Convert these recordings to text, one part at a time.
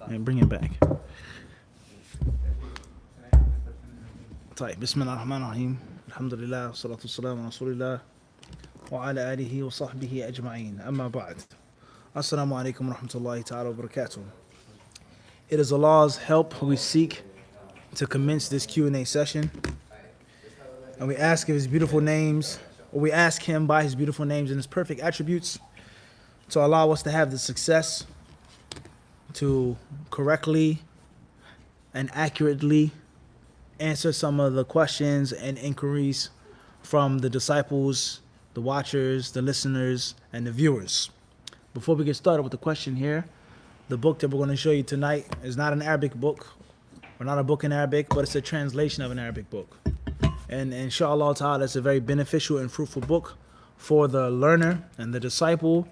And bring it back. طيب بسم الله الرحمن الرحيم الحمد لله والصلاة والسلام على رسول الله وعلى آله وصحبه أجمعين أما بعد السلام عليكم ورحمة الله تعالى وبركاته. It is Allah's help we seek to commence this Q&A session, and we ask of His beautiful names, or we ask Him by His beautiful names and His perfect attributes to allow us to have the success to correctly and accurately answer some of the questions and inquiries from the disciples, the watchers, the listeners, and the viewers. Before we get started with the question here, the book that we're going to show you tonight is not an Arabic book, or not a book in Arabic, but it's a translation of an Arabic book. And inshallah ta'ala, it's a very beneficial and fruitful book for the learner and the disciple.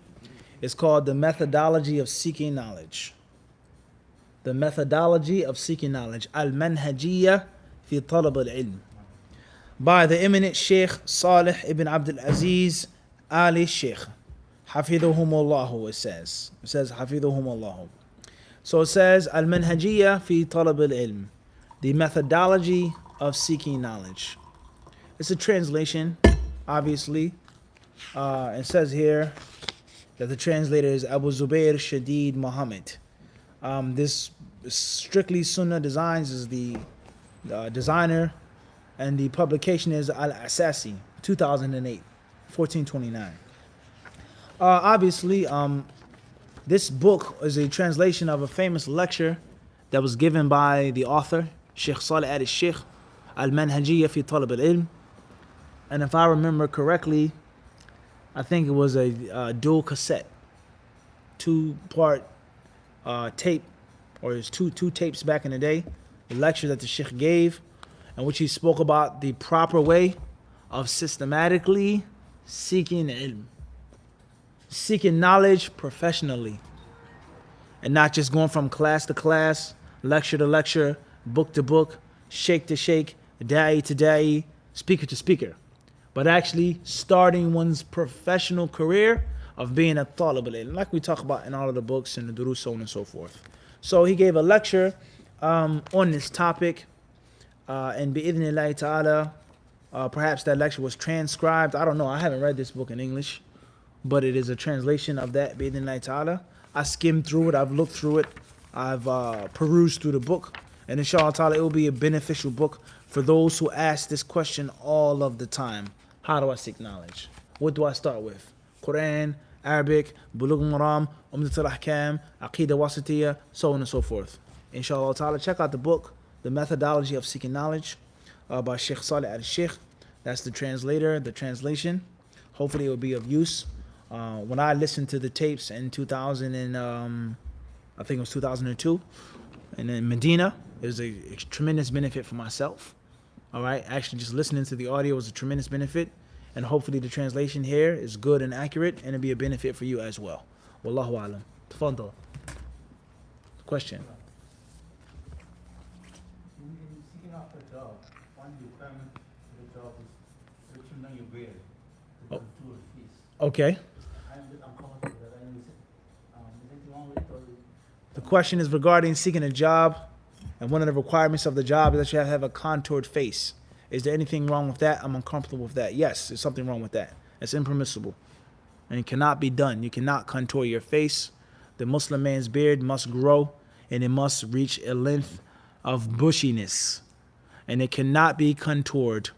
It's called The Methodology of Seeking Knowledge. The Methodology of Seeking Knowledge. Al-Manhajiyya fi Talab al-Ilm. By the eminent Sheikh Salih ibn Abdul Aziz Ali Sheikh. Hafidhuhumullahu, it says. It says Hafidhuhumullahu. So it says Al-Manhajiyya fi Talab al-Ilm. The Methodology of Seeking Knowledge. It's a translation, obviously. It says here that the translator is Abu Zubair Shadid Muhammad. This Strictly Sunnah Designs is the designer, and the publication is Al-Asasi, 2008, 1429. Obviously, this book is a translation of a famous lecture that was given by the author, Sheikh Salih al-Sheikh, Al-Manhajiyya fi Talab al-Ilm. And if I remember correctly, I think it was a dual cassette, 2-part tape, or it's two tapes back in the day, the lecture that the Sheikh gave, in which he spoke about the proper way of systematically seeking ilm, seeking knowledge professionally, and not just going from class to class, lecture to lecture, book to book, sheikh to sheikh, da'i to da'i, speaker to speaker, but actually starting one's professional career of being a talib al-ilm, like we talk about in all of the books and the durus, so on and so forth. So he gave a lecture on this topic, and bi'idhnillahi ta'ala, perhaps that lecture was transcribed. I don't know, I haven't read this book in English, but it is a translation of that, bi'idhnillahi ta'ala. I skimmed through it, I've looked through it, I've perused through the book, and inshallah ta'ala, it will be a beneficial book for those who ask this question all of the time. How do I seek knowledge? What do I start with? Quran, Arabic, Bulugh al-Maram, Umdat al-Ahkam, Aqidah Wasitiyya, so on and so forth. Inshallah ta'ala, check out the book, The Methodology of Seeking Knowledge, by Sheikh Salih al-Sheikh. That's the translator, the translation. Hopefully it will be of use. When I listened to the tapes in 2000 and I think it was 2002, and in Medina, it was a tremendous benefit for myself. All right, actually just listening to the audio was a tremendous benefit, and hopefully the translation here is good and accurate, and it'll be a benefit for you as well. Wallahu alam. Tafadal. Question. In seeking after a job, one requirement for the job is reaching down your beard to Oh. contour your face. Okay. I'm a bit uncomfortable with that. I know is anything wrong with it, or The question is regarding seeking a job, and one of the requirements of the job is that you have a contoured face. Is there anything wrong with that? I'm uncomfortable with that. Yes, there's something wrong with that. It's impermissible, and it cannot be done. You cannot contour your face. The Muslim man's beard must grow, and it must reach a length of bushiness, and it cannot be contoured.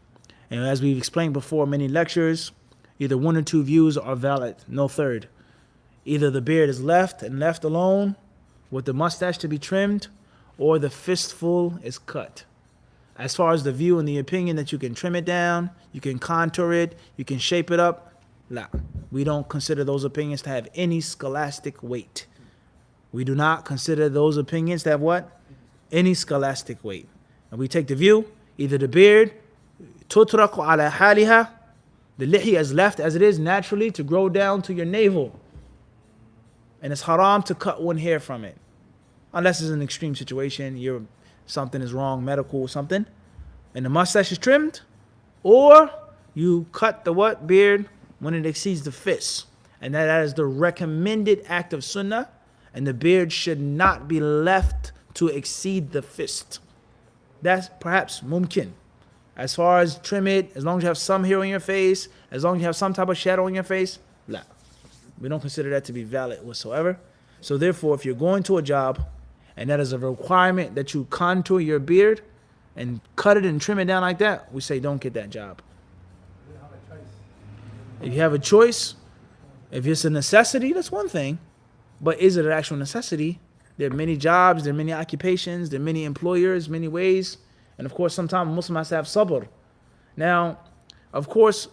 And as we've explained before in many lectures, either one or two views are valid, no third. Either the beard is left and left alone with the mustache to be trimmed, or the fistful is cut. As far as the view and the opinion that you can trim it down, you can contour it, you can shape it up, la. We don't consider those opinions to have any scholastic weight. We do not consider those opinions to have what? Any scholastic weight. And we take the view, either the beard, tutraku ala haliha, the lihya is left as it is naturally to grow down to your navel. And it's haram to cut one hair from it. Unless it's an extreme situation, something is wrong, medical or something, and the mustache is trimmed, or you cut the what? Beard when it exceeds the fist. And that is the recommended act of sunnah, And the beard should not be left to exceed the fist. That's perhaps mumkin. As far as trim it, as long as you have some hair on your face, as long as you have some type of shadow on your face, la. We don't consider that to be valid whatsoever. So therefore, if you're going to a job and that is a requirement that you contour your beard and cut it and trim it down like that, we say don't get that job. You have a choice. If you have a choice, if it's a necessity, that's one thing. But is it an actual necessity? There are many jobs, there are many occupations, there are many employers, many ways. And of course, sometimes a Muslim has to have sabr. Now, of course,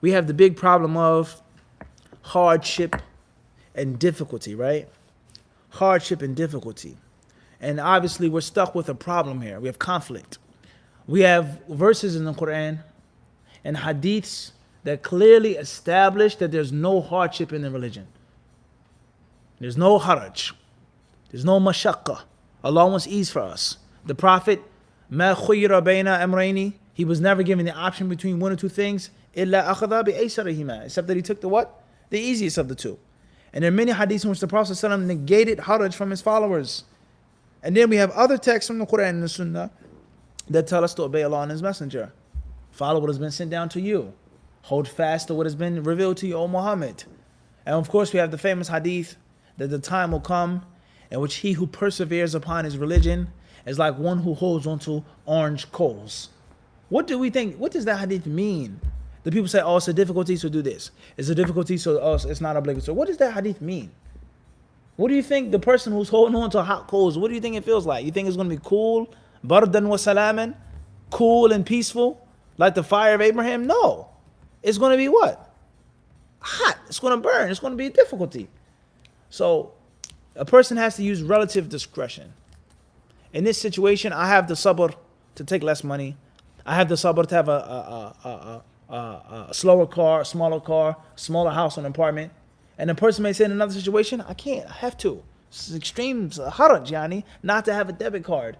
we have the big problem of hardship and difficulty, right? Hardship and difficulty. And obviously, we're stuck with a problem here. We have conflict. We have verses in the Quran and hadiths that clearly establish that there's no hardship in the religion. There's no haraj. There's no mashaqqa. Allah wants ease for us. The Prophet, ma khuyira bayna amrayni, he was never given the option between one or two things, illa akhadha bi aysarihima, except that he took the what? The easiest of the two. And there are many hadiths in which the Prophet ﷺ negated haraj from his followers. And then we have other texts from the Quran and the Sunnah that tell us to obey Allah and His Messenger. Follow what has been sent down to you. Hold fast to what has been revealed to you, O Muhammad. And of course we have the famous hadith that the time will come in which he who perseveres upon his religion is like one who holds onto orange coals. What do we think? What does that hadith mean? The people say, oh, it's a difficulty, so do this. It's a difficulty, so it's not obligatory. What does that hadith mean? What do you think the person who's holding on to hot coals, what do you think it feels like? You think it's going to be cool, bardan wa salaman, cool and peaceful, like the fire of Abraham? No. It's going to be what? Hot. It's going to burn. It's going to be a difficulty. So a person has to use relative discretion. In this situation, I have the sabr to take less money. I have the sabr to have a slower car, a smaller house or an apartment. And a person may say in another situation, I can't, I have to. This is extreme haraj, yani, not to have a debit card,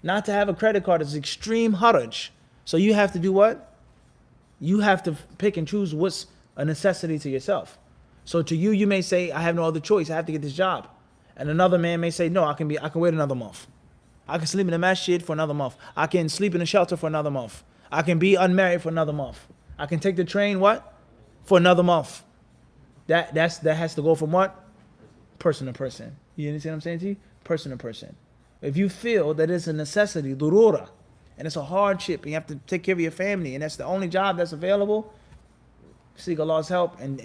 not to have a credit card. It's extreme haraj. So you have to do what? You have to pick and choose what's a necessity to yourself. So to you, you may say, I have no other choice. I have to get this job. And another man may say, no, I can wait another month. I can sleep in the masjid for another month. I can sleep in a shelter for another month. I can be unmarried for another month. I can take the train, what? For another month. That has to go from what? Person to person. You understand what I'm saying to you? Person to person. If you feel that it's a necessity, durura, and it's a hardship, and you have to take care of your family, and that's the only job that's available, seek Allah's help and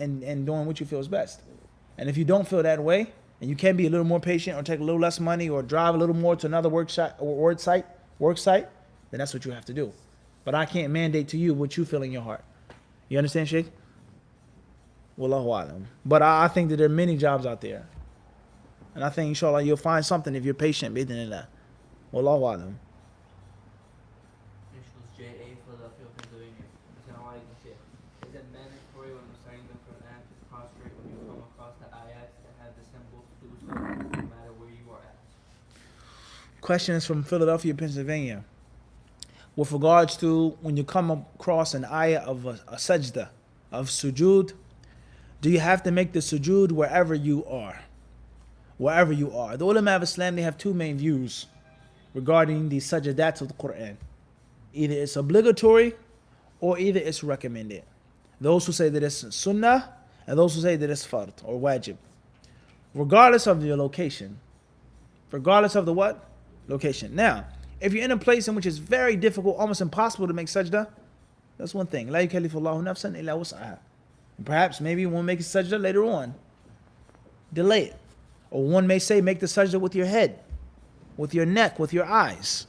doing what you feel is best. And if you don't feel that way, and you can be a little more patient or take a little less money or drive a little more to another work site, then that's what you have to do. But I can't mandate to you what you feel in your heart. You understand, Sheikh? Wallahu alam. But I think that there are many jobs out there. And I think, inshallah, you'll find something if you're patient. Bidnillah. Wallahu alam. Initials J.A. Philadelphia, Pennsylvania. Assalamu alaikum, Sheikh. Is it mandatory when reciting the Quran to prostrate when you come across the ayats that have the symbol to do so, no matter where you are at? Question is from Philadelphia, Pennsylvania. With regards to when you come across an ayah of a sajda, of sujood, do you have to make the sujood wherever you are? Wherever you are. The ulama of Islam, they have two main views regarding the sajadat of the Quran. Either it's obligatory or either it's recommended. Those who say that it's sunnah and those who say that it's fard or wajib. Regardless of your location. Regardless of the what? Location. Now, if you're in a place in which it's very difficult, almost impossible to make sajda, that's one thing. La yukallifu Allahu nafsan illa wus'aha. Perhaps maybe you won't make a sajda later on. Delay it. Or one may say make the sajda with your head, with your neck, with your eyes.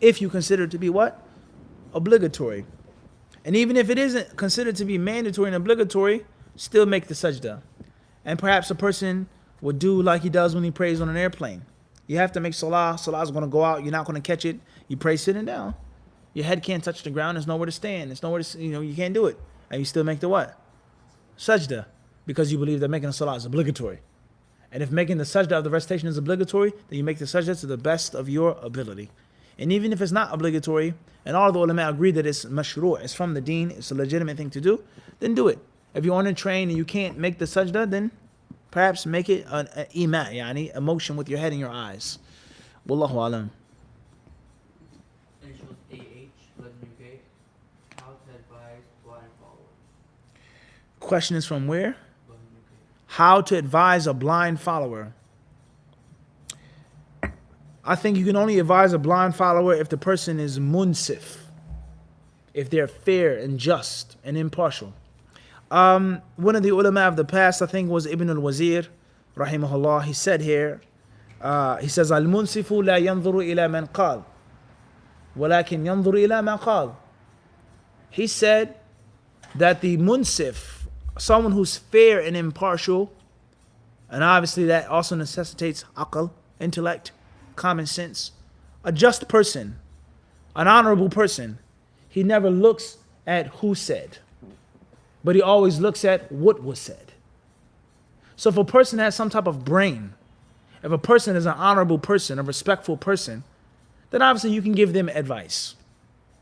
If you consider it to be what? Obligatory. And even if it isn't considered to be mandatory and obligatory, still make the sajda. And perhaps a person would do like he does when he prays on an airplane. You have to make salah. Salah is going to go out. You're not going to catch it. You pray sitting down. Your head can't touch the ground. There's nowhere to stand. There's nowhere to, you can't do it. And you still make the what? Sajda. Because you believe that making a salah is obligatory. And if making the sajda of the recitation is obligatory, then you make the sajda to the best of your ability. And even if it's not obligatory, and all the ulama agree that it's mashru', it's from the deen, it's a legitimate thing to do, then do it. If you're on a train and you can't make the sajda, then perhaps make it an ima, yani, a motion with your head and your eyes. Wallahu alam. Initials AH, London, UK. How to advise blind follower. Question is from where? London, UK. How to advise a blind follower. I think you can only advise a blind follower if the person is munsif, if they're fair and just and impartial. One of the ulama of the past, I think, was Ibn al-Wazir, rahimahullah. He said here, he says, "Al-munsifu la yanzuru ila man qal, walakin yanzuru ila ma qal." He said that the munsif, someone who's fair and impartial, and obviously that also necessitates aql, intellect, common sense, a just person, an honorable person, he never looks at who said, but he always looks at what was said. So if a person has some type of brain, if a person is an honorable person, a respectful person, then obviously you can give them advice,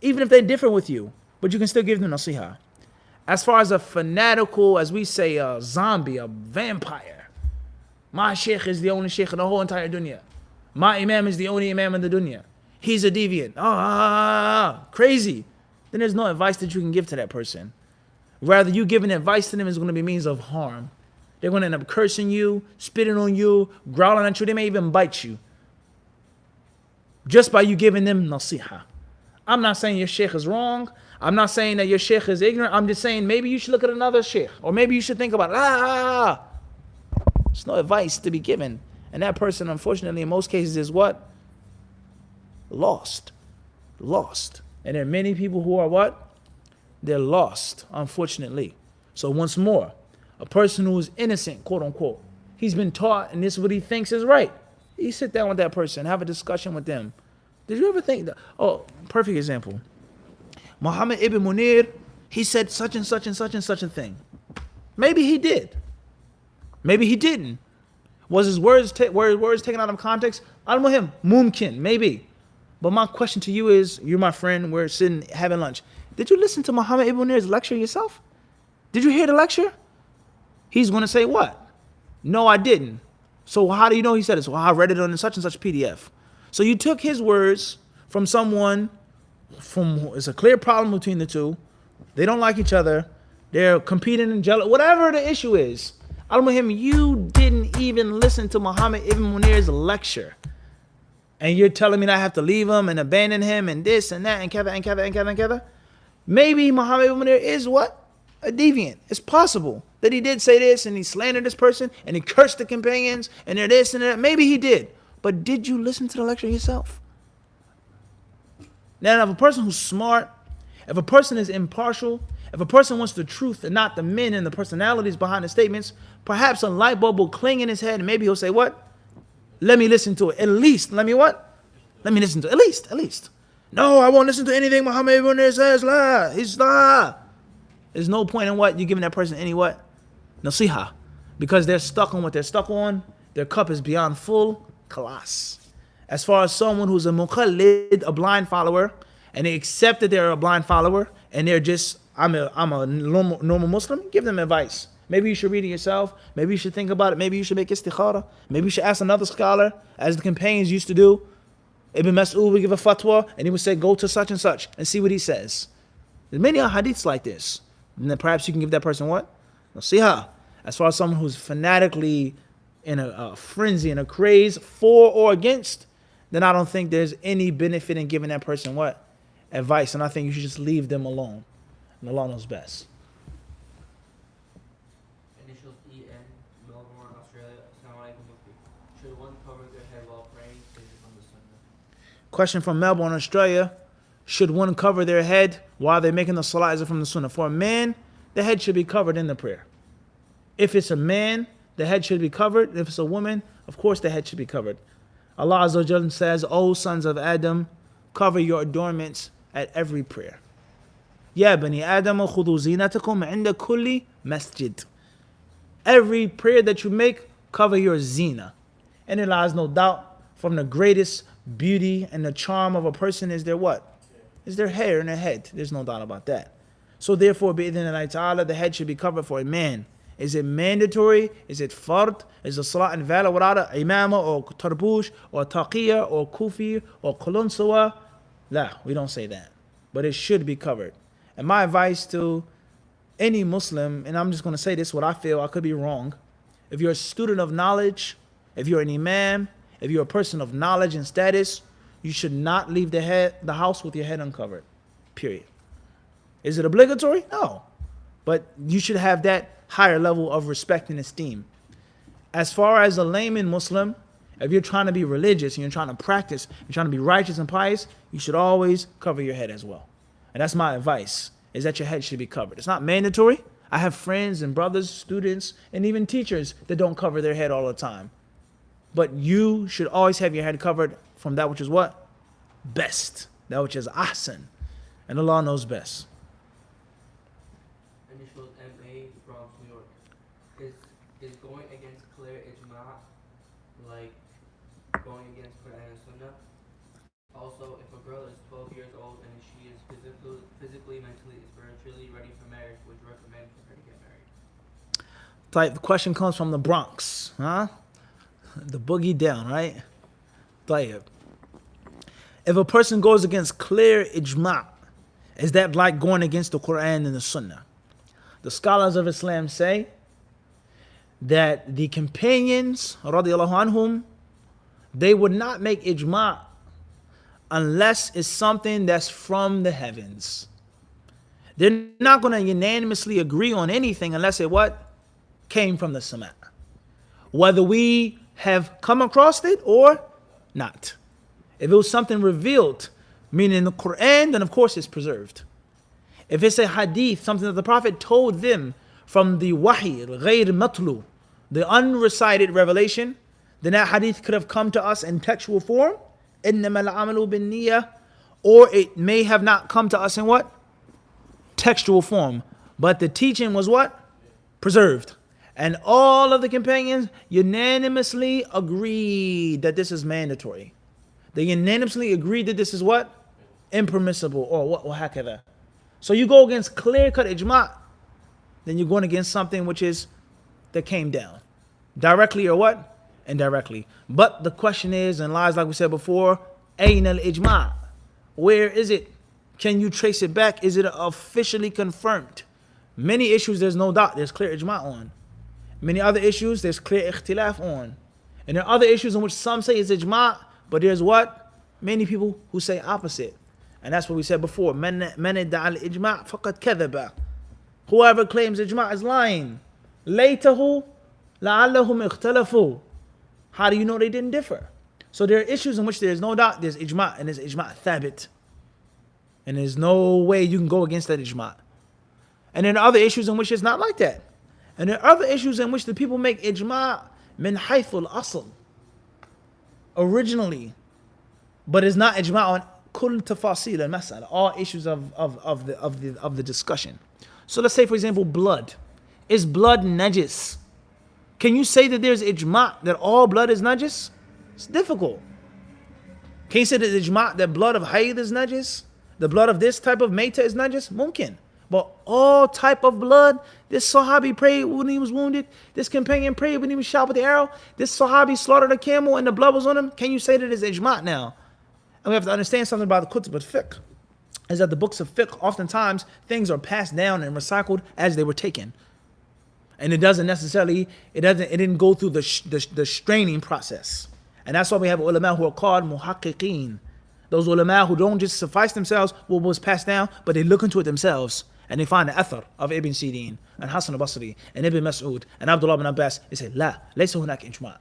even if they differ with you, but you can still give them nasiha. As far as a fanatical, as we say, a zombie, a vampire, my sheikh is the only sheikh in the whole entire dunya. My imam is the only imam in the dunya. He's a deviant. Crazy. Then there's no advice that you can give to that person. Rather, you giving advice to them is going to be means of harm. They're going to end up cursing you, spitting on you, growling at you. They may even bite you. Just by you giving them nasiha. I'm not saying your sheikh is wrong. I'm not saying that your sheikh is ignorant. I'm just saying maybe you should look at another sheikh. Or maybe you should think about it. There's no advice to be given. And that person, unfortunately, in most cases is what? Lost. Lost. And there are many people who are what? They're lost, unfortunately. So once more, a person who is innocent, quote unquote, he's been taught and this is what he thinks is right. You sit down with that person, have a discussion with them. Did you ever think that? Oh, perfect example. Muhammad ibn Munir, he said such and such and such and such a thing. Maybe he did. Maybe he didn't. Was his words taken out of context? Al-Muhim, mumkin, maybe. But my question to you is, you're my friend, we're sitting having lunch. Did you listen to Muhammad ibn Munir's lecture yourself? Did you hear the lecture? He's going to say what? No, I didn't. So how do you know he said it? So I read it on such and such PDF. So you took his words from someone, it's a clear problem between the two. They don't like each other. They're competing and jealous. Whatever the issue is. Al-Muhim, you didn't even listen to Muhammad ibn Munir's lecture. And you're telling me that I have to leave him and abandon him and this and that and kada and kada and kada and kada. Maybe Muhammad ibn Munir is what? A deviant. It's possible that he did say this and he slandered this person and he cursed the companions and they're this and that. Maybe he did. But did you listen to the lecture yourself? Now, if a person who's smart, if a person is impartial, if a person wants the truth and not the men and the personalities behind the statements, perhaps a light bulb will cling in his head and maybe he'll say, what? Let me listen to it. At least, let me what? Let me listen to it. At least. No, I won't listen to anything Muhammad ibn Munir says. La. He's la. There's no point in what? You're giving that person any what? Nasiha. Because they're stuck on what they're stuck on. Their cup is beyond full. Khalas. As far as someone who's a muqallid, a blind follower, and they accept that they're a blind follower, and they're just, I'm a normal Muslim, give them advice. Maybe you should read it yourself. Maybe you should think about it. Maybe you should make istikhara. Maybe you should ask another scholar, as the companions used to do. Ibn Mas'ud would give a fatwa, and he would say, go to such and such, and see what he says. There's many hadiths like this. And then perhaps you can give that person what? Nasiha. As far as someone who's fanatically in a frenzy, in a craze, for or against, then I don't think there's any benefit in giving that person what? Advice. And I think you should just leave them alone. And Allah knows best. Initials EN, Melbourne, Australia. Assalamu alaikum Mufti. Should one cover their head while praying? This is from the Sunnah. Question from Melbourne, Australia. Should one cover their head while they're making the salah? Is it from the Sunnah? For a man, the head should be covered in the prayer. If it's a man, the head should be covered. If it's a woman, of course the head should be covered. Allah Azza wa Jalla says, O sons of Adam, cover your adornments at every prayer. Ya bani Adam khudu zinatakum inda kulli masjid. Every prayer that you make, cover your zina. And it lies no doubt from the greatest beauty and the charm of a person is their what? Is their hair and their head. There's no doubt about that. So therefore, bi'idhnillahi ta'ala, the head should be covered for a man. Is it mandatory? Is it fard? Is the salat invalid without a imama or tarbush or taqiyya or kufi or qulunsawa? La, we don't say that. But it should be covered. And my advice to any Muslim, and I'm just going to say this, what I feel, I could be wrong. If you're a student of knowledge, if you're an imam, if you're a person of knowledge and status, you should not leave the house with your head uncovered. Period. Is it obligatory? No. But you should have that higher level of respect and esteem. As far as a layman Muslim, if you're trying to be religious and you're trying to practice, you're trying to be righteous and pious, you should always cover your head as well. And that's my advice, is that your head should be covered. It's not mandatory. I have friends and brothers, students, and even teachers that don't cover their head all the time. But you should always have your head covered from that which is what? Best. That which is ahsan. And Allah knows best. Initials M.A. Bronx, New York. Is going against clear ijma like going against Quran and Sunnah? Also, if a girl is 12 years old and she is physically, mentally, spiritually ready for marriage, would you recommend for her to get married? The question comes from the Bronx, huh? The boogie down, right? If a person goes against clear ijma', is that like going against the Quran and the Sunnah? The scholars of Islam say that the companions, radiallahu anhum, they would not make ijma' unless it's something that's from the heavens. They're not going to unanimously agree on anything unless it what? Came from the sama. Whether we have come across it or not. If it was something revealed, meaning the Quran, then of course it's preserved. If it's a hadith, something that the Prophet told them from the wahi, ghayr matlu, the unrecited revelation, then that hadith could have come to us in textual form, إِنَّمَا الْعَمَلُ بِالنِّيَّةِ, or it may have not come to us in what? Textual form. But the teaching was what? Preserved. And all of the companions unanimously agreed that this is mandatory. They unanimously agreed that this is what? Impermissible, or what? وَهَكَذَا. So you go against clear-cut ijma', then you're going against something which is that came down. Directly or what? Indirectly. But the question is, and lies like we said before, أَيْنَ الْإِجْمَاعِ? Where is it? Can you trace it back? Is it officially confirmed? Many issues there's no doubt, there's clear ijma' on. Many other issues there's clear ikhtilaf on. And there are other issues in which some say it's ijma', but there's what? Many people who say opposite. And that's what we said before. مَنْ ادَّعَى الْإِجْمَاعِ فَقَدْ كَذَبَ. Whoever claims ijma' is lying. لَيْتَهُ لَعَلَّهُمْ اخْتَلَفُوا. How do you know they didn't differ? So there are issues in which there's no doubt there's ijma' and there's ijma' thabit. And there's no way you can go against that ijma'. And there are other issues in which it's not like that. And there are other issues in which the people make ijma' min haythul asl, originally, but it's not ijma' on kull tafasil al-mas'ala, all issues of the discussion. So let's say, for example, blood. Is blood najis? Can you say that there's ijma' that all blood is najis? It's difficult. Can you say that ijma' that blood of hayd is najis? The blood of this type of mayta is najis? Mumkin. But all type of blood, this Sahabi prayed when he was wounded, this companion prayed when he was shot with the arrow, this Sahabi slaughtered a camel and the blood was on him, can you say that it's ijma' now? And we have to understand something about the kutub al-fiqh, is that the books of fiqh, oftentimes things are passed down and recycled as they were taken. And it doesn't necessarily, it didn't go through the straining process. And that's why we have ulama who are called muhaqqiqeen. Those ulama who don't just suffice themselves what was passed down, but they look into it themselves. And they find the athar of Ibn Sirin and Hassan al-Basri and Ibn Mas'ud and Abdullah ibn Abbas. They say, la, laysa hunak ijma'.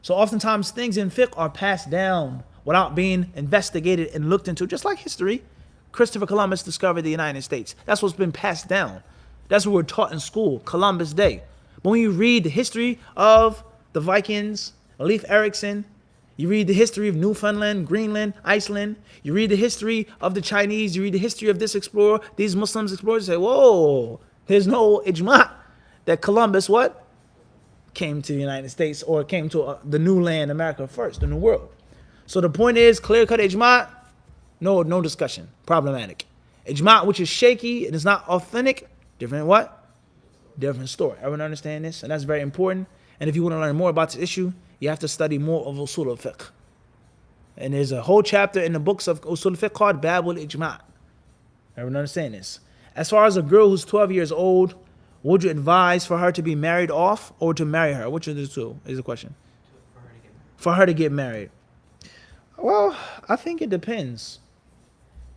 So oftentimes things in fiqh are passed down without being investigated and looked into, just like history. Christopher Columbus discovered the United States. That's what's been passed down. That's what we're taught in school, Columbus Day. But when you read the history of the Vikings, Leif Erikson, you read the history of Newfoundland, Greenland, Iceland, you read the history of the Chinese, you read the history of this explorer, these Muslims explorers, you say, whoa, there's no ijma' that Columbus, what? Came to the United States or came to the new land, America first, the new world. So the point is, clear-cut ijma', no discussion, problematic. Ijma' which is shaky and is not authentic, different what? different story. Everyone understand this? And that's very important. And if you want to learn more about this issue, you have to study more of usul al-fiqh. And there's a whole chapter in the books of usul al-fiqh called Bab al-Ijma'. Everyone understand this? As far as a girl who's 12 years old, would you advise for her to be married off or to marry her? Which of the two is the question? For her to get married. Well, I think it depends.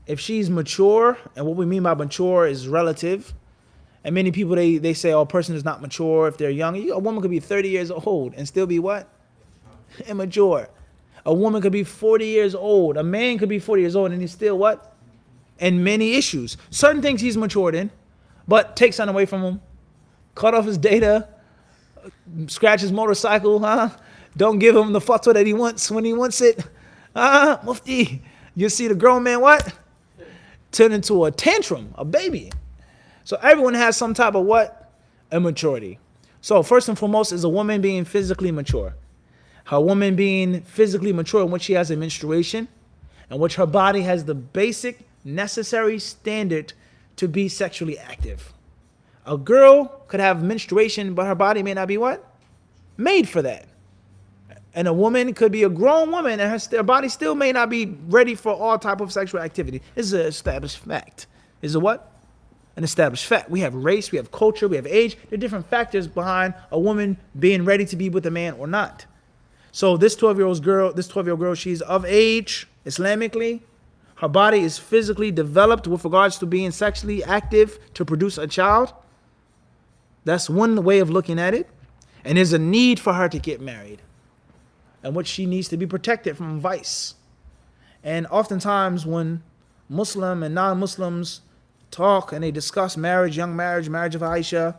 If she's mature, and what we mean by mature is relative, and many people, they say, oh, a person is not mature if they're young. A woman could be 30 years old and still be what? Immature. A woman could be 40 years old. A man could be 40 years old and he's still what? And many issues. Certain things he's matured in, but take something away from him. Cut off his data. Scratch his motorcycle, huh? Don't give him the fatwa that he wants when he wants it. Mufti. You see the grown man what? Turn into a tantrum, a baby. So everyone has some type of what? Immaturity. So first and foremost is a woman being physically mature. Her woman being physically mature in which she has a menstruation, in which her body has the basic necessary standard to be sexually active. A girl could have menstruation, but her body may not be what? Made for that. And a woman could be a grown woman and her body still may not be ready for all type of sexual activity. This is an established fact. Is a what? An established fact. We have race, we have culture, we have age. There are different factors behind a woman being ready to be with a man or not. So this 12-year-old girl, she's of age Islamically. Her body is physically developed with regards to being sexually active to produce a child. That's one way of looking at it. And there's a need for her to get married, in which she needs to be protected from vice. And oftentimes when Muslim and non-Muslims talk and they discuss marriage, young marriage, marriage of Aisha,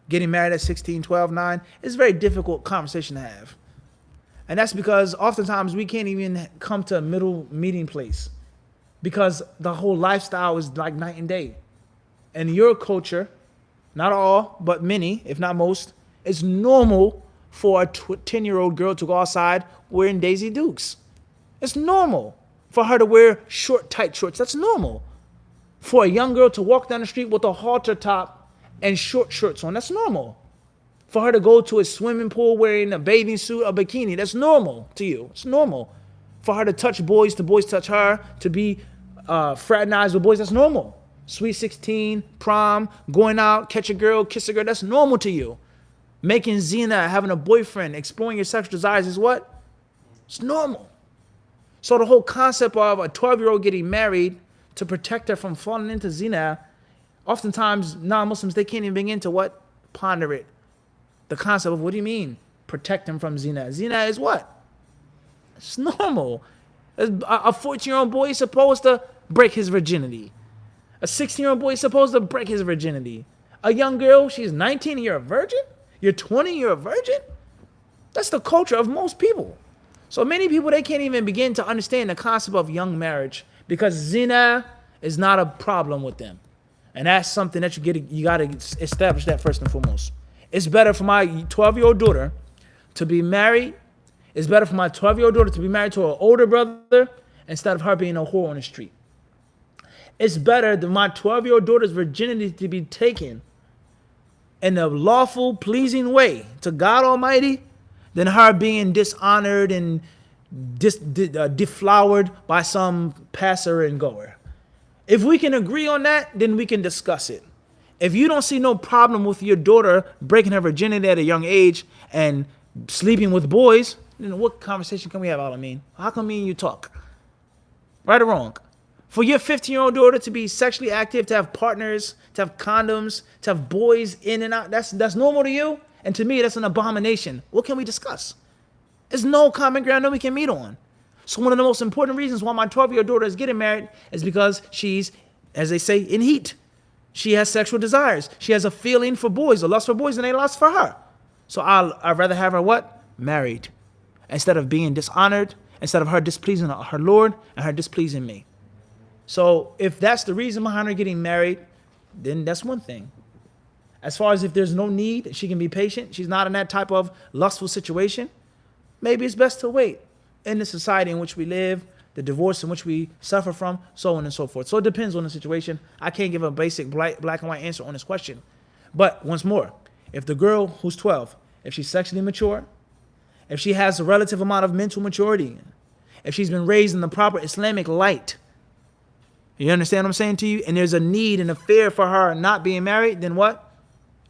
getting married at 16, 12, 9, it's a very difficult conversation to have. And that's because oftentimes we can't even come to a middle meeting place because the whole lifestyle is like night and day. And your culture, not all, but many, if not most, it's normal for a 10-year-old girl to go outside wearing Daisy Dukes. It's normal for her to wear short, tight shorts. That's normal. For a young girl to walk down the street with a halter top and short shorts on, that's normal. For her to go to a swimming pool wearing a bathing suit, a bikini, that's normal to you. It's normal. For her to touch boys touch her, to be fraternized with boys, that's normal. Sweet 16, prom, going out, catch a girl, kiss a girl, that's normal to you. Making zina, having a boyfriend, exploring your sexual desires is what? It's normal. So the whole concept of a 12-year-old getting married to protect her from falling into zina, oftentimes non-Muslims, they can't even begin to what? Ponder it. The concept of what do you mean? Protect them from zina. Zina is what? It's normal. A 14-year-old boy is supposed to break his virginity. A 16-year-old boy is supposed to break his virginity. A young girl, she's 19 and you're a virgin? You're 20, you're a virgin? That's the culture of most people. So many people, they can't even begin to understand the concept of young marriage because zina is not a problem with them. And that's something that you got to establish that first and foremost. It's better for my 12-year-old daughter to be married. It's better for my 12-year-old daughter to be married to an older brother instead of her being a whore on the street. It's better than my 12-year-old daughter's virginity to be taken in a lawful, pleasing way to God Almighty than her being dishonored and deflowered by some passer and goer. If we can agree on that, then we can discuss it. If you don't see no problem with your daughter breaking her virginity at a young age and sleeping with boys, then what conversation can we have, Alameen? How come me and you talk? Right or wrong? For your 15-year-old daughter to be sexually active, to have partners, to have condoms, to have boys in and out, that's normal to you? And to me, that's an abomination. What can we discuss? There's no common ground that we can meet on. So one of the most important reasons why my 12-year-old daughter is getting married is because she's, as they say, in heat. She has sexual desires. She has a feeling for boys, a lust for boys, and a lust for her. So I'd rather have her what? Married. Instead of being dishonored, instead of her displeasing her Lord and her displeasing me. So if that's the reason behind her getting married, then that's one thing. As far as if there's no need, she can be patient, she's not in that type of lustful situation, maybe it's best to wait. In the society in which we live, the divorce in which we suffer from, so on and so forth. So it depends on the situation. I can't give a basic black and white answer on this question. But once more, if the girl who's 12, if she's sexually mature, if she has a relative amount of mental maturity, if she's been raised in the proper Islamic light, you understand what I'm saying to you? And there's a need and a fear for her not being married, then what?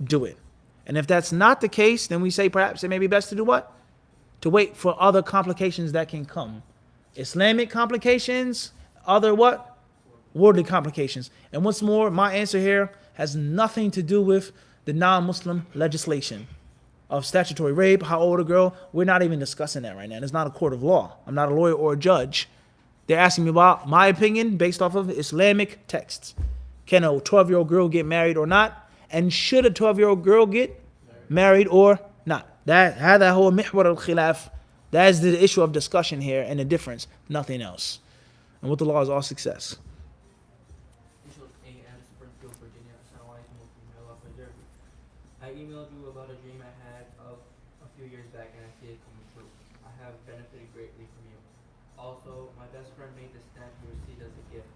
Do it. And if that's not the case, then we say perhaps it may be best to do what? To wait for other complications that can come. Islamic complications, other what? Worldly complications. And once more, my answer here has nothing to do with the non-Muslim legislation of statutory rape, how old a girl. We're not even discussing that right now. It's not a court of law. I'm not a lawyer or a judge. They're asking me about my opinion based off of Islamic texts. Can a 12-year-old girl get married or not? And should a 12-year-old girl get married or not? That whole mihwar al-khilaf, that is the issue of discussion here and the difference, nothing else. And with the law is all success. Springfield, Virginia. I emailed you about a dream I had of a few years back and I see it coming true. I have benefited greatly from you. Also, my best friend made the stamp you received as a gift.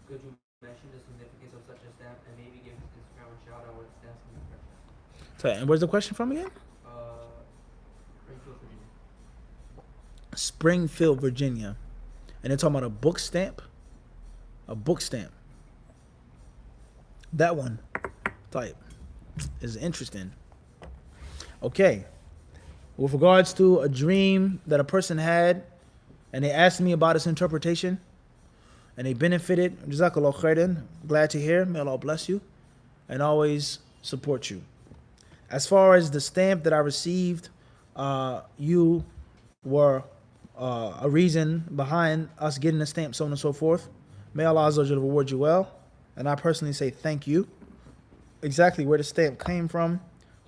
Could you mention the significance of such a stamp and maybe give his Instagram a shout out with stamps can be purchased? So, and where's the question from again? Springfield, Virginia. Springfield, Virginia. And they're talking about a book stamp? A book stamp. That one type is interesting. Okay. With regards to a dream that a person had and they asked me about its interpretation and they benefited, Jazakallah khairan, glad to hear. May Allah bless you and always support you. As far as the stamp that I received, you were a reason behind us getting the stamp, so on and so forth. May Allah Azza wa Jalla reward you well. And I personally say thank you. Exactly where the stamp came from,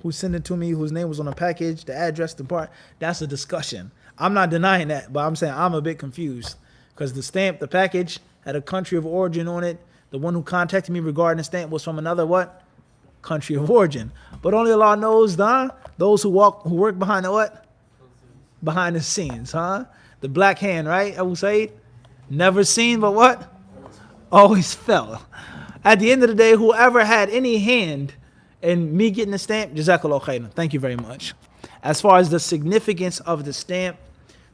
who sent it to me, whose name was on the package, the address, the part, that's a discussion. I'm not denying that, but I'm saying I'm a bit confused because the stamp, the package had a country of origin on it. The one who contacted me regarding the stamp was from another what? Country of origin. But only Allah knows, those who work behind the what? Behind the scenes, huh? The black hand, right? Abu Said? Never seen, but what? Always felt. At the end of the day, whoever had any hand in me getting the stamp, Jazakallah khairan. Thank you very much. As far as the significance of the stamp,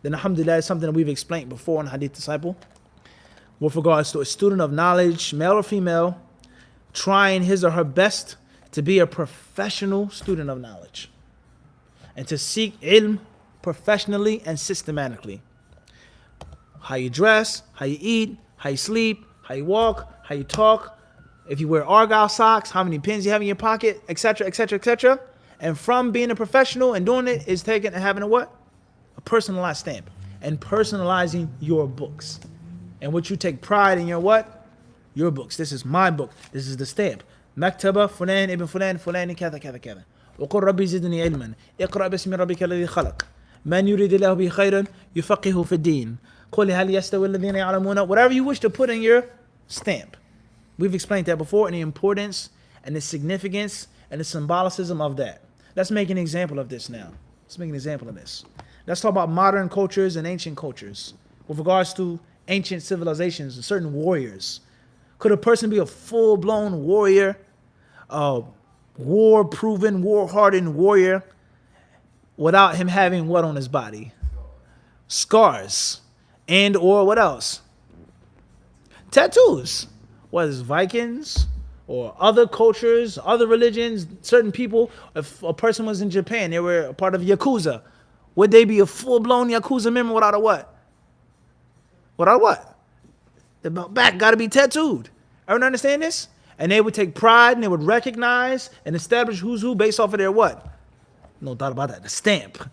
then alhamdulillah, is something that we've explained before in HadithDisciple. With regards to a student of knowledge, male or female, trying his or her best to be a professional student of knowledge and to seek ilm professionally and systematically. How you dress, how you eat, how you sleep, how you walk, how you talk, if you wear Argyle socks, how many pins you have in your pocket, etc., etc., etc. And from being a professional and doing it is taking and having a what? A personalized stamp. And personalizing your books. And what you take pride in your what? Your books. This is my book. This is the stamp. Maktaba fulan ibn fulan fulani kada kada kada. وقل ربي زدني علما اقرأ باسم ربك الذي خلق من يريد الله به خيرا يفقهه في الدين قل هل يستوي الذين يعلمون. Whatever you wish to put in your stamp. We've explained that before and the importance and the significance and the symbolicism of that. Let's make an example of this now. Let's make an example of this. Let's talk about modern cultures and ancient cultures. With regards to ancient civilizations and certain warriors. Could a person be a full-blown warrior, war-proven, war-hardened warrior without him having what on his body? Scars. And or what else? Tattoos. Whether it's Vikings or other cultures, other religions, certain people. If a person was in Japan, they were a part of Yakuza. Would they be a full-blown Yakuza member without a what? Without what? The back got to be tattooed. Everyone understand this? And they would take pride and they would recognize and establish who's who based off of their what? No doubt about that. The stamp.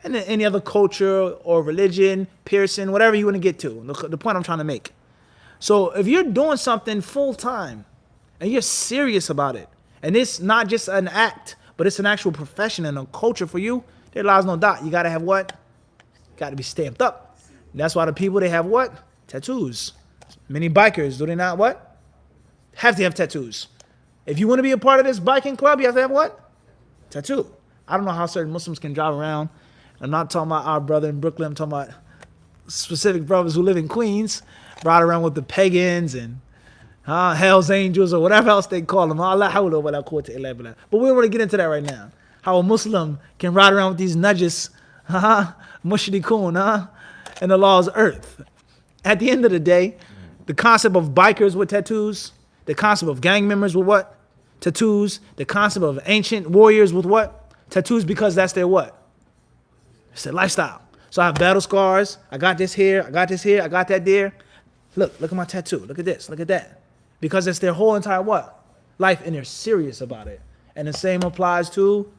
And then any other culture or religion, piercing, whatever you want to get to. The point I'm trying to make. So if you're doing something full time and you're serious about it, and it's not just an act, but it's an actual profession and a culture for you, there lies no doubt. You got to have what? Got to be stamped up. And that's why the people, they have what? Tattoos. Many bikers, do they not what? Have to have tattoos. If you want to be a part of this biking club, you have to have what? Tattoo. I don't know how certain Muslims can drive around. I'm not talking about our brother in Brooklyn. I'm talking about specific brothers who live in Queens, ride around with the pagans and Hell's Angels or whatever else they call them. Allah hawla wa la quwwata illa billah. But we don't want to get into that right now. How a Muslim can ride around with these najis, mushrikun, in Allah's earth. At the end of the day, the concept of bikers with tattoos, the concept of gang members with what? Tattoos. The concept of ancient warriors with what? Tattoos, because that's their what? It's their lifestyle. So I have battle scars. I got this here. I got this here. I got that there. Look at my tattoo. Look at this. Look at that. Because it's their whole entire what? Life, and they're serious about it. And the same applies to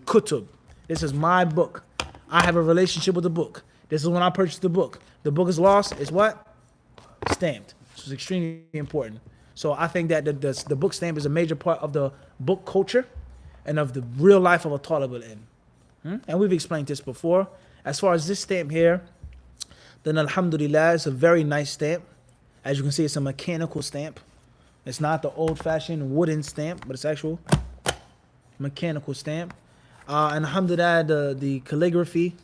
kutub. This is my book. I have a relationship with the book. This is when I purchased the book. The book is lost. It's what? Stamped. So it's extremely important. So I think that the book stamp is a major part of the book culture and of the real life of a talib al-ilm. And we've explained this before. As far as this stamp here, then alhamdulillah, it's a very nice stamp. As you can see, it's a mechanical stamp. It's not the old-fashioned wooden stamp, but it's actual mechanical stamp. And alhamdulillah, the calligraphy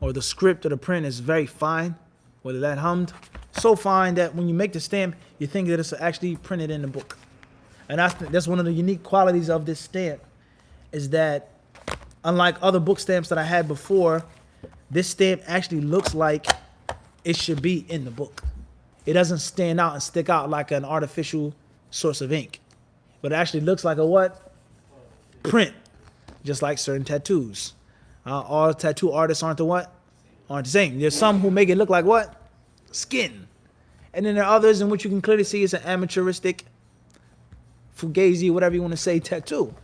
or the script or the print is very fine. Whether that hamd, so fine that when you make the stamp, you think that it's actually printed in the book. And that's one of the unique qualities of this stamp, is that unlike other book stamps that I had before, this stamp actually looks like it should be in the book. It doesn't stand out and stick out like an artificial source of ink, but it actually looks like a what? Print, just like certain tattoos. All tattoo artists aren't the what? Aren't the same. There's some who make it look like what? Skin. And then there are others in which you can clearly see it's an amateuristic, fugazi, whatever you want to say, tattoo.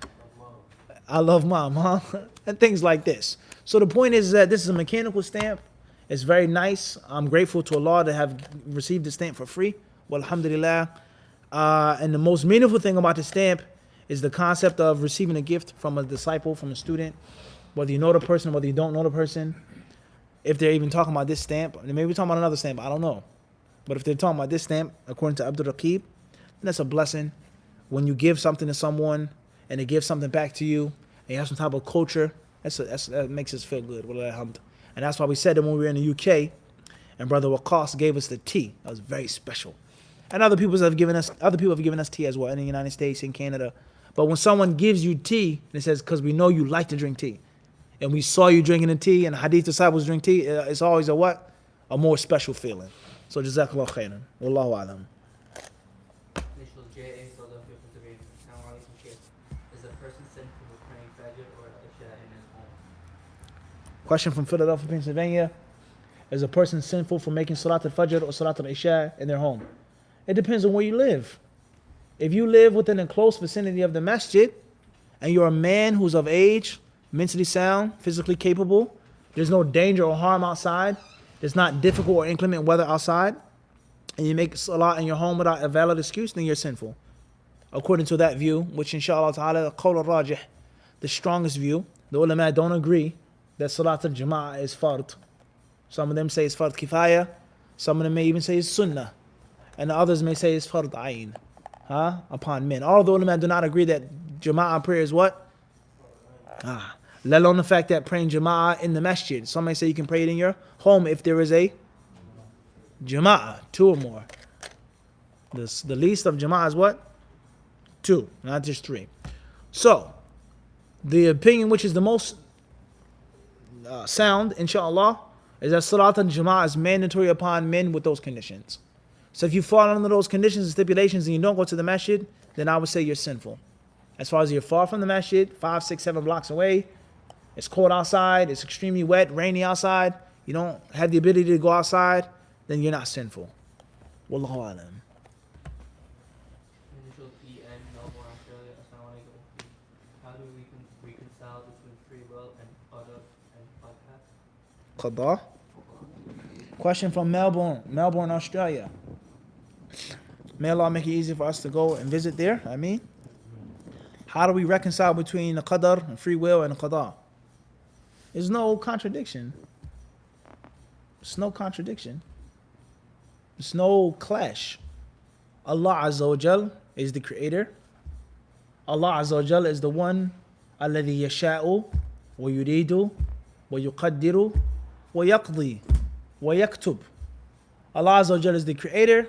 I love mom, and things like this. So the point is that this is a mechanical stamp. It's very nice. I'm grateful to Allah to have received the stamp for free. Well, alhamdulillah. And the most meaningful thing about the stamp is the concept of receiving a gift from a disciple, from a student, whether you know the person, whether you don't know the person. If they're even talking about this stamp, they may be talking about another stamp, I don't know. But if they're talking about this stamp, according to Abdul Raqib, then that's a blessing. When you give something to someone and they give something back to you, and you have some type of culture, that makes us feel good. And that's why we said that when we were in the UK, and Brother Waqas gave us the tea. That was very special. And other people have given us tea as well in the United States, in Canada. But when someone gives you tea, and it says, because we know you like to drink tea, and we saw you drinking the tea, and Hadith disciples drink tea, it's always a what? A more special feeling. So Jazakallah khairan. Wallahu alam. Initials J.A. Philadelphia, Pennsylvania. Assalamu alaikum, Sheikh. Is a person sinful for praying Fajr or Isha in his home? Question from Philadelphia, Pennsylvania. Is a person sinful for making Salat al-Fajr or Salat al-Isha in their home? It depends on where you live. If you live within a close vicinity of the masjid, and you're a man who's of age, mentally sound, physically capable, there's no danger or harm outside, there's not difficult or inclement weather outside, and you make salah in your home without a valid excuse, then you're sinful. According to that view, which inshallah ta'ala, qawl al-rajih, the strongest view, the ulama don't agree that salat al-jama'ah is fard. Some of them say it's fard kifaya, some of them may even say it's sunnah, and the others may say it's fard ayn, upon men. All the ulama do not agree that jama'ah prayer is what? Let alone the fact that praying jama'ah in the masjid. Some may say you can pray it in your home if there is a jama'ah, 2 or more. The least of jama'ah is what? 2, not just 3. So, the opinion which is the most sound, inshallah, is that salat al-jama'ah is mandatory upon men with those conditions. So if you fall under those conditions and stipulations and you don't go to the masjid, then I would say you're sinful. As far as you're far from the masjid, 5, 6, 7 blocks away, it's cold outside, it's extremely wet, rainy outside, you don't have the ability to go outside, then you're not sinful. Wallahu alam. Initials E.N. Melbourne, Australia. Assalamu alaikum. How do we reconcile between free will and qadar and qadar? Qadah. Question from Melbourne, Australia. May Allah make it easy for us to go and visit there. How do we reconcile between the qadar and free will and the qadah? There's no contradiction. There's no contradiction. There's no clash. Allah Azza wa Jal is the creator. Allah Azza wa Jal is the one الذي يشاء ويريد ويقدر ويقضي ويكتب. Allah Azza wa Jal is the creator.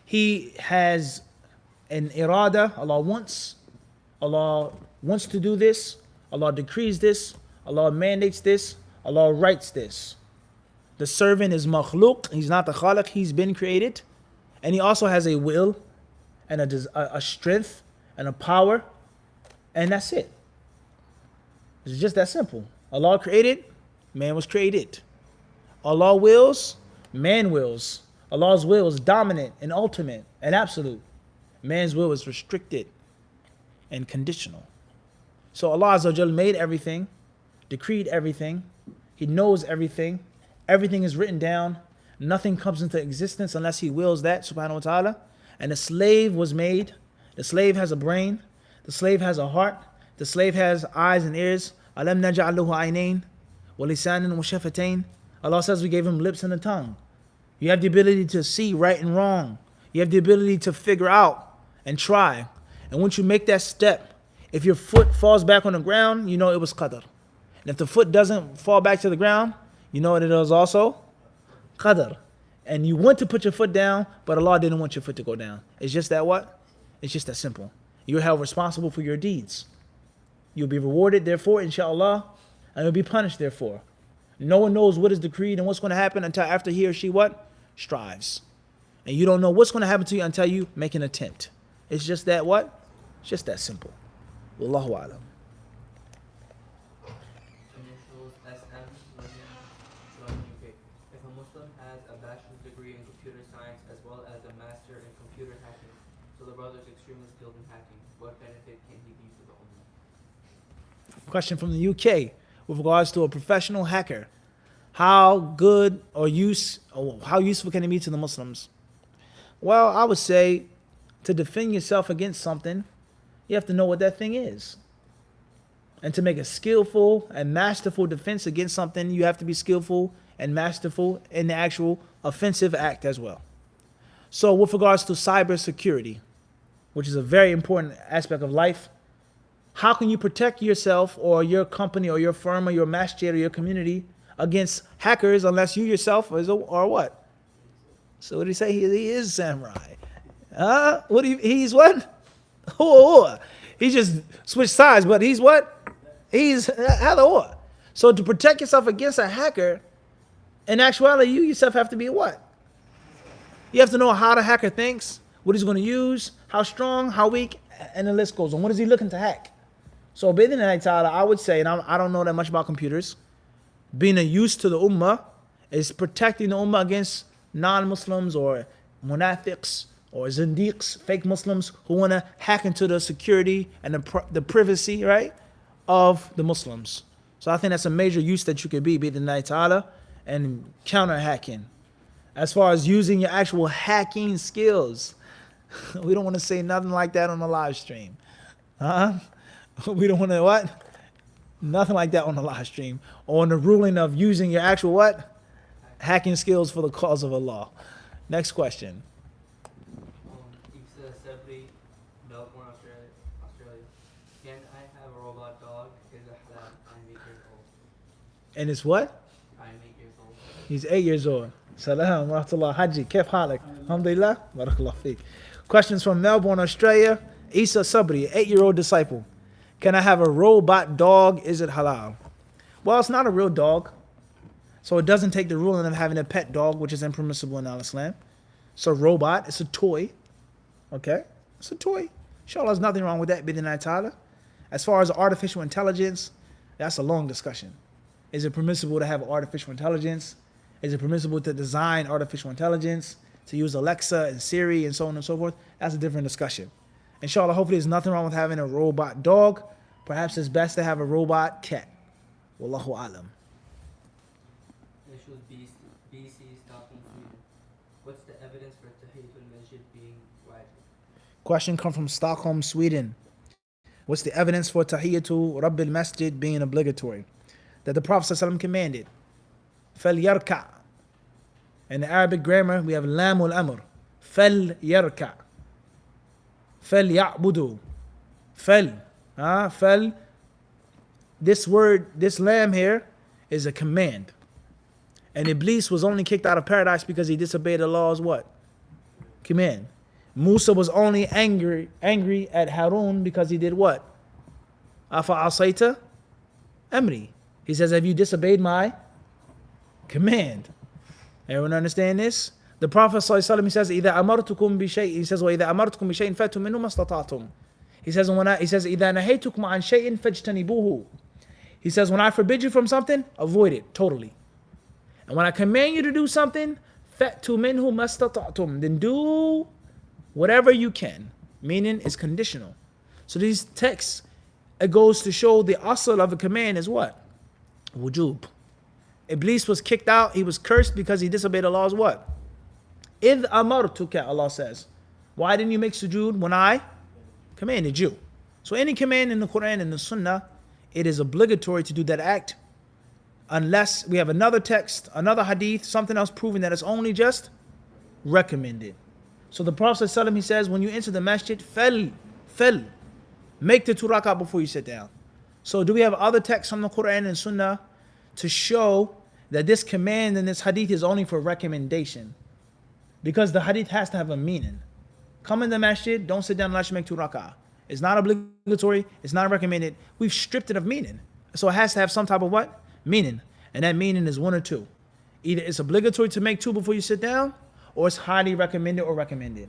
He has an irada, Allah wants to do this, Allah decrees this, Allah mandates this, Allah writes this. The servant is makhluk, he's not the khaliq, he's been created. And he also has a will and a strength and a power, and that's it. It's just that simple. Allah created, man was created. Allah wills, man wills. Allah's will is dominant and ultimate and absolute. Man's will is restricted and conditional. So Allah Azza wa Jal made everything, decreed everything. He knows everything. Everything is written down. Nothing comes into existence unless He wills that, subhanahu wa ta'ala. And the slave was made. The slave has a brain. The slave has a heart. The slave has eyes and ears. Alam naj'al lahu aynayn wa lisanan wa shafatayn. Allah says we gave him lips and a tongue. You have the ability to see right and wrong. You have the ability to figure out and try. And once you make that step, if your foot falls back on the ground, you know it was qadr. And if the foot doesn't fall back to the ground, you know what it is also? Qadr. And you want to put your foot down, but Allah didn't want your foot to go down. It's just that what? It's just that simple. You're held responsible for your deeds. You'll be rewarded therefore, inshallah, and you'll be punished therefore. No one knows what is decreed and what's going to happen until after he or she what? Strives. And you don't know what's going to happen to you until you make an attempt. It's just that what? It's just that simple. Wallahu alam. Initials SM, London, UK. If a Muslim has a bachelor's degree in computer science as well as a master in computer hacking, so the brother is extremely skilled in hacking, what benefit can he be for the ummah? Question from the UK with regards to a professional hacker. How good or how useful can it be to the Muslims? Well, I would say to defend yourself against something, you have to know what that thing is. And to make a skillful and masterful defense against something, you have to be skillful and masterful in the actual offensive act as well. So with regards to cybersecurity, which is a very important aspect of life, how can you protect yourself or your company or your firm or your masjid or your community against hackers unless you yourself are what? So what did he say? He is samurai. He's what? He just switched sides, but he's what? He's hada. So to protect yourself against a hacker, in actuality, you yourself have to be what? You have to know how the hacker thinks, what he's going to use, how strong, how weak, and the list goes on. What is he looking to hack? So, bid'in ta'ala, I would say, and I don't know that much about computers, being a use to the ummah is protecting the ummah against non-Muslims or munafiqs or zindiqs, fake Muslims who want to hack into the security and the privacy, right, of the Muslims. So I think that's a major use that you could be, bid'in ta'ala, and counter hacking. As far as using your actual hacking skills, we don't want to say nothing like that on the live stream. We don't want to what? Nothing like that on the live stream. Or on the ruling of using your actual what? Hacking skills for the cause of Allah. Next question. Isa Sabri, Melbourne, Australia. Can I have a robot dog? Is it halal? I'm 8 years old. And it's what? I'm 8 years old. He's 8 years old. Salam wa rahmatullah. Haji, kef halik? Alhamdulillah. Barakallah feek. Questions from Melbourne, Australia. Isa Sabri, 8-year-old disciple. Can I have a robot dog? Is it halal? Well, it's not a real dog. So it doesn't take the ruling of having a pet dog, which is impermissible in Al-Islam. It's a robot. It's a toy. Okay? It's a toy. Inshallah, there's nothing wrong with that, bid'in ta'ala. As far as artificial intelligence, that's a long discussion. Is it permissible to have artificial intelligence? Is it permissible to design artificial intelligence? To use Alexa and Siri and so on and so forth? That's a different discussion. Inshallah, hopefully there's nothing wrong with having a robot dog. Perhaps it's best to have a robot cat. Wallahu alam. Initials BC, Stockholm, Sweden. What's the evidence for Tahiyyatul Masjid being wajib? Question come from Stockholm, Sweden. What's the evidence for Tahiyyatu Rabbil Masjid being obligatory? That the Prophet ﷺ commanded. فَلْيَرْكَعْ. In the Arabic grammar, we have lamul amr. فَلْيَرْكَعْ. فَلْيَعْبُدُوا. Fal. This word, this lamb here, is a command. And Iblis was only kicked out of paradise because he disobeyed Allah's what? Command. Musa was only angry at Harun because he did what? Afa asaita amri. He says, have you disobeyed my command? Everyone understand this? The Prophet ﷺ, he says, إِذَا أَمَرْتُكُمْ بِشَيْءٍ, he says, وَإِذَا أَمَرْتُكُمْ بِشَيْءٍ فَأْتُوا مِنْهُ مَا اسْتَطَعْتُمْ. He says, إِذَا نَهَيْتُكُمْ عَنْ شَيْءٍ فَاجْتَنِبُوهُ. He says, when I forbid you from something, avoid it totally. And when I command you to do something, فَأْتُوا مِنْهُ مَا اسْتَطَعْتُمْ, then do whatever you can. Meaning, it's conditional. So these texts, it goes to show the asl of a command is what? Wujub. Iblis was kicked out, he was cursed because he disobeyed Allah's what? إِذْ أَمَرْتُكَ, Allah says. Why didn't you make sujood when I commanded you? So any command in the Quran and the Sunnah, it is obligatory to do that act unless we have another text, another hadith, something else proving that it's only just recommended. So the Prophet ﷺ, he says, when you enter the masjid, fell, make the 2 rak'ah before you sit down. So do we have other texts from the Quran and Sunnah to show that this command and this hadith is only for recommendation? Because the hadith has to have a meaning. Come in the masjid, don't sit down unless you make 2 rak'ah. It's not obligatory, it's not recommended. We've stripped it of meaning. So it has to have some type of what? Meaning. And that meaning is one or two. Either it's obligatory to make 2 before you sit down, or it's highly recommended or recommended.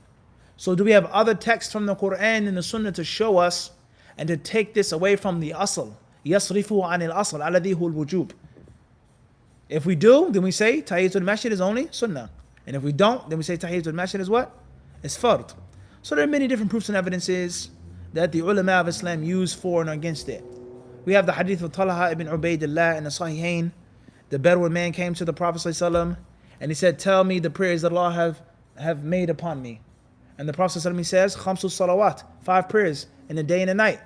So do we have other texts from the Quran and the Sunnah to show us and to take this away from the asl? يَصْرِفُهُ عَنِ الْأَصْلِ الَّذِي هُوَ الْوُجُوبِ. If we do, then we say Tahiyyatul Masjid is only Sunnah. And if we don't, then we say Tahiyyatul Masjid is what? It's Fard. So there are many different proofs and evidences that the ulama of Islam use for and against it. We have the hadith of Talha ibn Ubaidillah in the Sahihain. The Bedouin man came to the Prophet ﷺ and he said, tell me the prayers that Allah have made upon me. And the Prophet ﷺ says, Khamsu salawat, 5 prayers in the day and the night.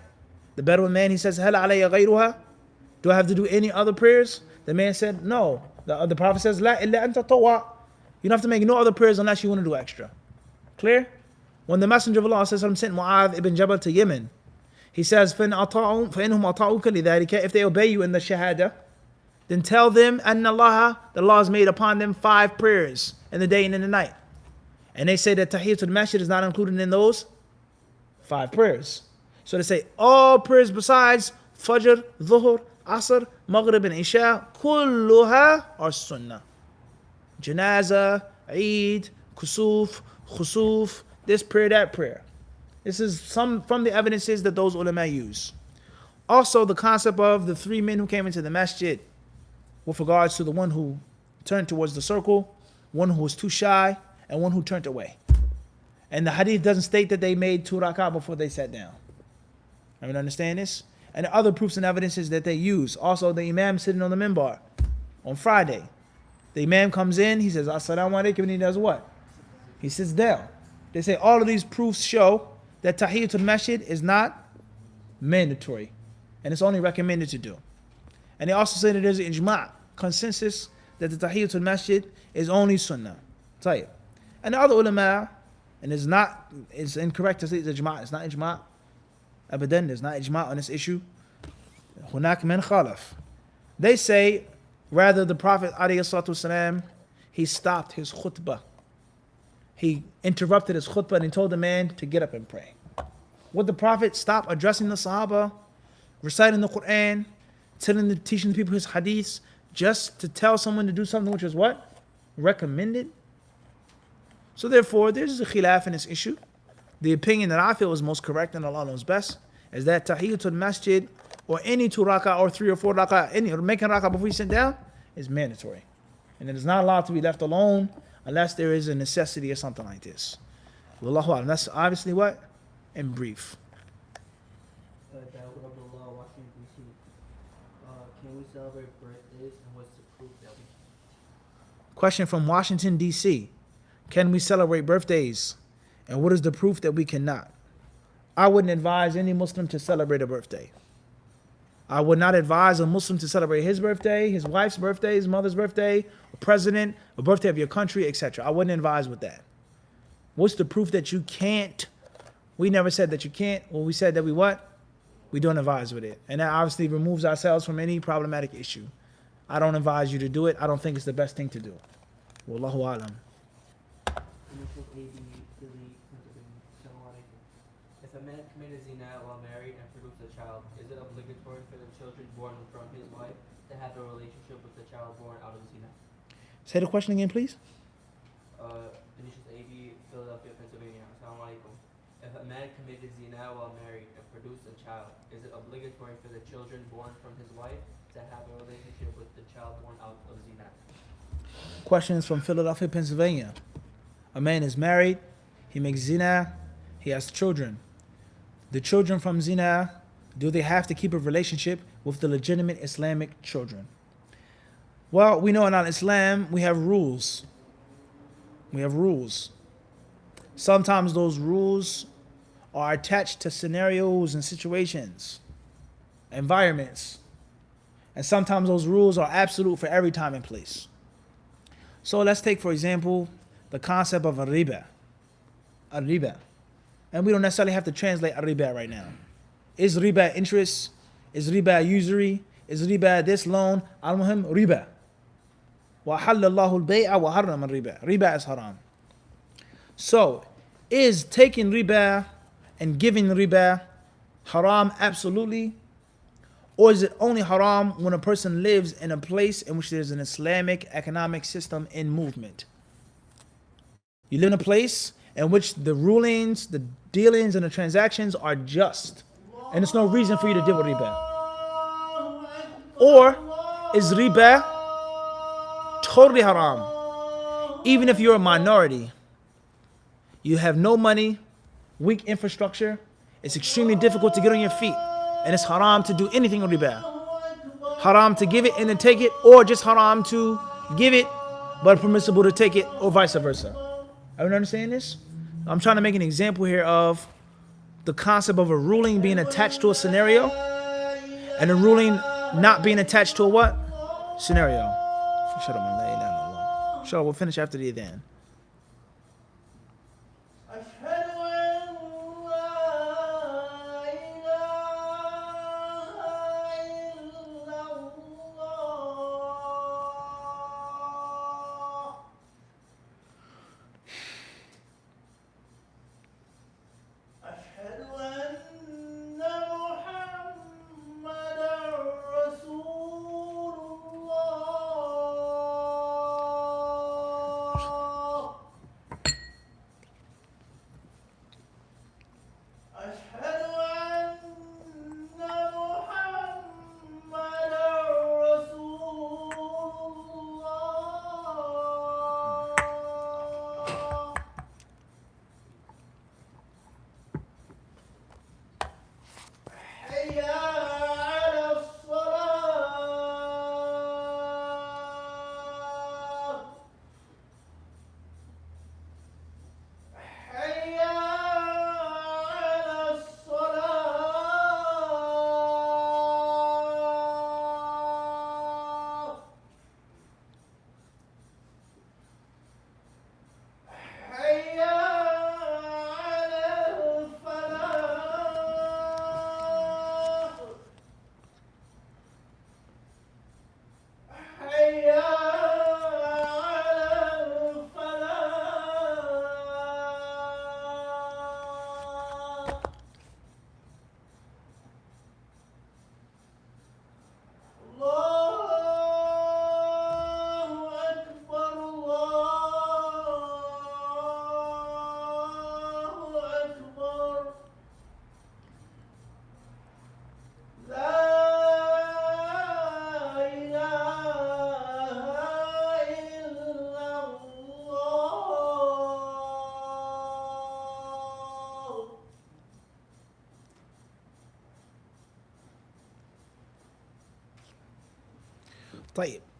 The Bedouin man, he says, Hal alayya ghayruha? Do I have to do any other prayers? The man said, no. The Prophet says, La illa anta tawwa. You don't have to make no other prayers unless you want to do extra. Clear? When the Messenger of Allah sent Mu'adh ibn Jabal to Yemen, he says, فَإِنْهُمْ أَطَعُوكَ لِذَلِكَ, if they obey you in the shahada, then tell them, أَنَّ اللَّهَ, the law has made upon them 5 prayers in the day and in the night. And they say that Tahiyyatul Masjid is not included in those 5 prayers. So they say all prayers besides Fajr, Dhuhr, Asr, Maghrib and Isha, kulluha are Sunnah. Janazah, Eid, Kusuf, Khusuf, this prayer, that prayer. This is some from the evidences that those ulama use. Also the concept of the 3 men who came into the masjid with regards to the one who turned towards the circle, one who was too shy, and one who turned away. And the hadith doesn't state that they made 2 rak'ah before they sat down. I mean, understand this? And the other proofs and evidences that they use. Also the imam sitting on the minbar on Friday. The imam comes in, he says, Assalamu alaikum, and he does what? He sits down. They say all of these proofs show that Tahiyyatul Masjid is not mandatory. And it's only recommended to do. And they also say that there's an ijma', consensus, that the Tahiyyatul Masjid is only Sunnah. Tayyib. And the other ulama, and it's incorrect to say it's ijma', it's not ijma'. Abadan, there's not ijma' on this issue. Hunak man khalaf. They say, rather the Prophet ﷺ, he stopped his khutbah. He interrupted his khutbah and he told the man to get up and pray. Would the Prophet stop addressing the Sahaba, reciting the Quran, teaching the people his hadiths, just to tell someone to do something which is what? Recommended? So therefore, there's a khilaf in this issue. The opinion that I feel is most correct and Allah knows best is that Tahiyyatul Masjid or any 2 rak'ah or 3 or 4 rak'ah, or making rak'ah before you sit down is mandatory. And it is not allowed to be left alone unless there is a necessity or something like this. Wallahu a'lam. That's obviously what? In brief. Can we celebrate birthdays and what's the proof that we can? Question from Washington, D.C. Can we celebrate birthdays? And what is the proof that we cannot? I wouldn't advise any Muslim to celebrate a birthday. I would not advise a Muslim to celebrate his birthday, his wife's birthday, his mother's birthday, a president, a birthday of your country, etc. I wouldn't advise with that. What's the proof that you can't? We never said that you can't. Well, we said that we what? We don't advise with it. And that obviously removes ourselves from any problematic issue. I don't advise you to do it. I don't think it's the best thing to do. Wallahu alam. Initials A, B, Delhi, Pennsylvania. Assalamu alaikum. If a man committed zina while married and produced a child, is it obligatory for the children born from his wife to have a relationship with the child born out of zina? Say the question again, please. Initials A, B, Philadelphia, Pennsylvania. Assalamu alaikum. If a man committed zina while married and produced a child, is it obligatory for the children born from his wife to have a relationship with the child born out of zina? Question is from Philadelphia, Pennsylvania. A man is married, he makes zina, he has children. The children from zina, do they have to keep a relationship with the legitimate Islamic children? Well, we know in Islam we have rules. We have rules. Sometimes those rules are attached to scenarios and situations, environments. And sometimes those rules are absolute for every time and place. So let's take, for example, the concept of a riba. A riba. And we don't necessarily have to translate a riba right now. Is riba interest? Is riba usury? Is riba this loan? Al-muhim, riba. وَحَلَّ اللَّهُ الْبَيْعَ وَحَرَّمَ الرِّبَا. Riba is haram. So, is taking riba and giving riba haram absolutely? Or is it only haram when a person lives in a place in which there's an Islamic economic system in movement? You live in a place in which the rulings, the dealings, and the transactions are just. And there's no reason for you to deal with riba. Or is riba totally haram? Even if you're a minority, you have no money, weak infrastructure, it's extremely difficult to get on your feet. And it's haram to do anything with riba. Haram to give it and then take it, or just haram to give it but permissible to take it, or vice versa. Everyone understand this? I'm trying to make an example here of the concept of a ruling being attached to a scenario and a ruling not being attached to a what? Scenario. Shut up, man. Shut up, we'll finish after the adhan.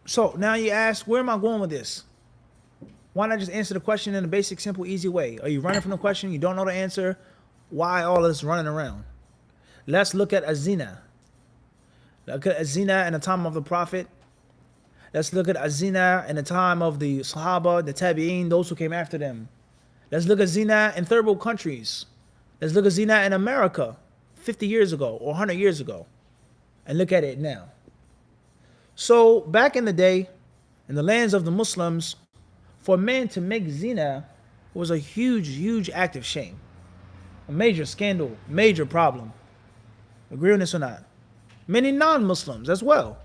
So now you ask, where am I going with this? Why not just answer the question in a basic, simple, easy way? Are you running from the question? You don't know the answer? Why all this running around? Let's look at azina. Look at azina in the time of the Prophet. Let's look at azina in the time of the Sahaba, the Tabi'een, those who came after them. Let's look at zina in third world countries. Let's look at zina in America 50 years ago or 100 years ago. And look at it now. So back in the day, in the lands of the Muslims, for a man to make zina was a huge, huge act of shame. A major scandal, major problem. Agree on this or not? Many non-Muslims as well.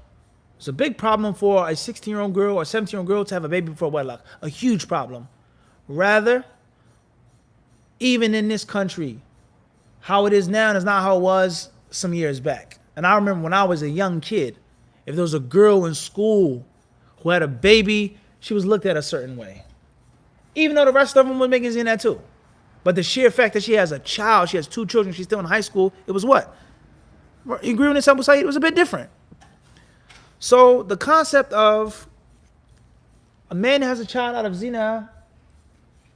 It's a big problem for a 16-year-old girl or 17-year-old girl to have a baby before wedlock. A huge problem. Rather, even in this country, how it is now is not how it was some years back. And I remember when I was a young kid, if there was a girl in school who had a baby, she was looked at a certain way. Even though the rest of them were making zina too. But the sheer fact that she has a child, she has 2 children, she's still in high school, it was what? You agree with this, Abu Saeed? It was a bit different. So the concept of a man has a child out of zina,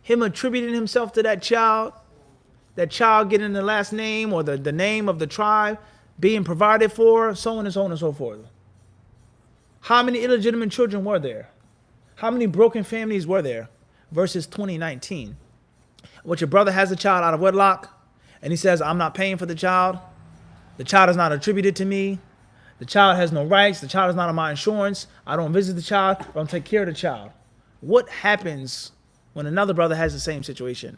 him attributing himself to that child getting the last name or the name of the tribe, being provided for, so on and so on and so forth. How many illegitimate children were there? How many broken families were there? Versus 2019. What your brother has a child out of wedlock, and he says, I'm not paying for the child is not attributed to me, the child has no rights, the child is not on my insurance, I don't visit the child, I don't take care of the child. What happens when another brother has the same situation?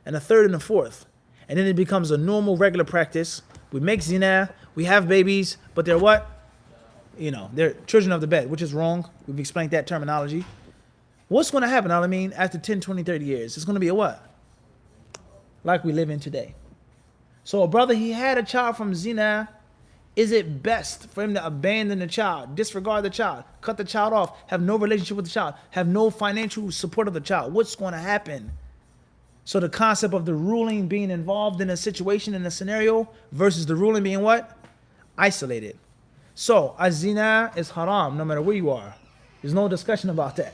And a third and a fourth. And then it becomes a normal, regular practice. We make zina, we have babies, but they're what? They're children of the bed, which is wrong. We've explained that terminology. What's going to happen, after 10, 20, 30 years? It's going to be a what? Like we live in today. So a brother, he had a child from zina. Is it best for him to abandon the child, disregard the child, cut the child off, have no relationship with the child, have no financial support of the child? What's going to happen? So the concept of the ruling being involved in a situation, in a scenario, versus the ruling being what? Isolated. So zina is haram no matter where you are. There's no discussion about that.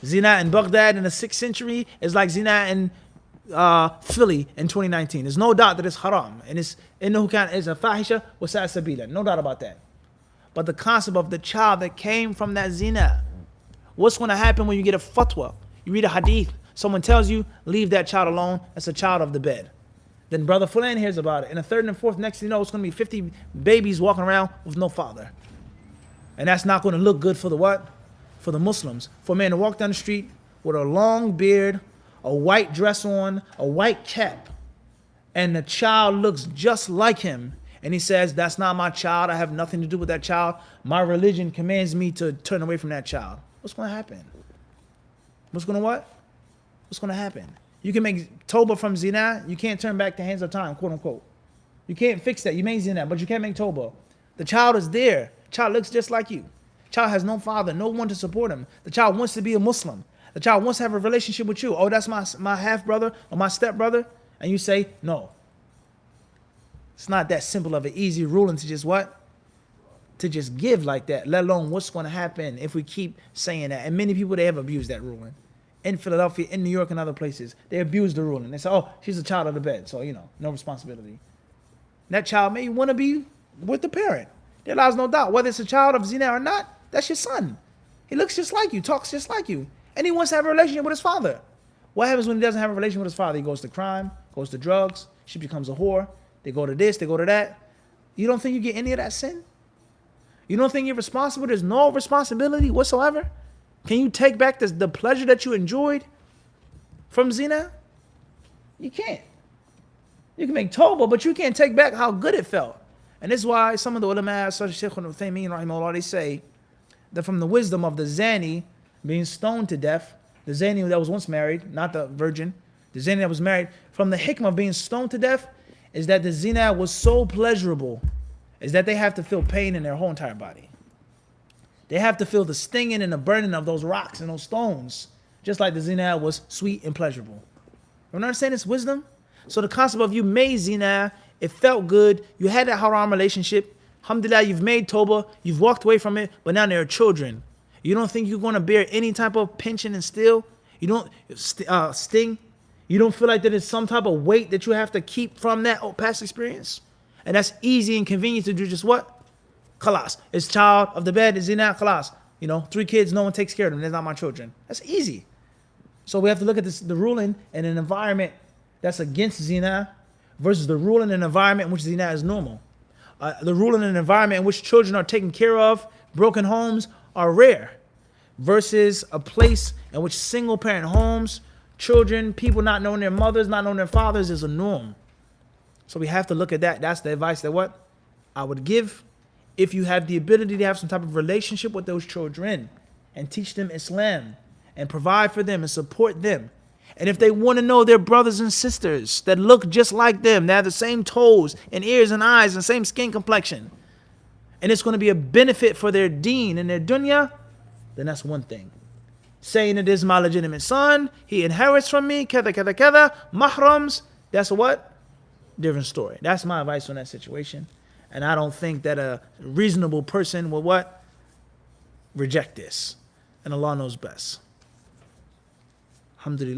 Zina in Baghdad in the 6th century is like zina in Philly in 2019. There's no doubt that it's haram. And it's a fahisha wa sa'a sabila. No doubt about that. But the concept of the child that came from that zina, what's going to happen when you get a fatwa? You read a hadith, someone tells you, leave that child alone, that's a child of the bed. Then brother Fulan hears about it. And the third and the fourth, next thing you know, it's going to be 50 babies walking around with no father. And that's not going to look good for the what? For the Muslims. For a man to walk down the street with a long beard, a white dress on, a white cap, and the child looks just like him, and he says, that's not my child, I have nothing to do with that child, my religion commands me to turn away from that child. What's going to happen? What's going to what? What's going to happen? You can make tawbah from zina, you can't turn back the hands of time, quote unquote. You can't fix that. You made zina, but you can't make tawbah. The child is there. The child looks just like you. The child has no father, no one to support him. The child wants to be a Muslim. The child wants to have a relationship with you. Oh, that's my half-brother or my step-brother. And you say, no. It's not that simple of an easy ruling to just what? To just give like that, let alone what's going to happen if we keep saying that. And many people, they have abused that ruling. In Philadelphia, in New York, and other places, they abuse the ruling. They say, oh, she's a child of the bed, so, no responsibility. That child may want to be with the parent. There lies no doubt. Whether it's a child of zina or not, that's your son. He looks just like you, talks just like you. And he wants to have a relationship with his father. What happens when he doesn't have a relationship with his father? He goes to crime, goes to drugs, she becomes a whore. They go to this, they go to that. You don't think you get any of that sin? You don't think you're responsible? There's no responsibility whatsoever? Can you take back the pleasure that you enjoyed from zina? You can't. You can make tawbah, but you can't take back how good it felt. And this is why some of the ulama, such as Shaykh al-Uthaymeen, rahimahullah, they say that from the wisdom of the zani being stoned to death, the zani that was once married, not the virgin, the zani that was married, from the hikmah of being stoned to death is that the zina was so pleasurable, is that they have to feel pain in their whole entire body. They have to feel the stinging and the burning of those rocks and those stones, just like the zina was sweet and pleasurable. You understand this wisdom? So the concept of you made zina, it felt good, you had that haram relationship, alhamdulillah, you've made tawbah, you've walked away from it, but now there are children. You don't think you're going to bear any type of pinching and still? You don't sting? You don't feel like that it's some type of weight that you have to keep from that past experience? And that's easy and convenient to do just what? Khalas. It's child of the bed, it's zina, khalas. 3 kids, no one takes care of them. They're not my children. That's easy. So we have to look at the ruling in an environment that's against zina versus the ruling in an environment in which zina is normal. The ruling in an environment in which children are taken care of, broken homes are rare, versus a place in which single parent homes, children, people not knowing their mothers, not knowing their fathers is a norm. So we have to look at that. That's the advice that what I would give. If you have the ability to have some type of relationship with those children and teach them Islam and provide for them and support them. And if they want to know their brothers and sisters that look just like them, they have the same toes and ears and eyes and same skin complexion, and it's going to be a benefit for their deen and their dunya, then that's one thing. Saying it is my legitimate son, he inherits from me, kada, kada, kada, mahrams, that's what? Different story. That's my advice on that situation. And I don't think that a reasonable person will what? Reject this. And Allah knows best. Alhamdulillah.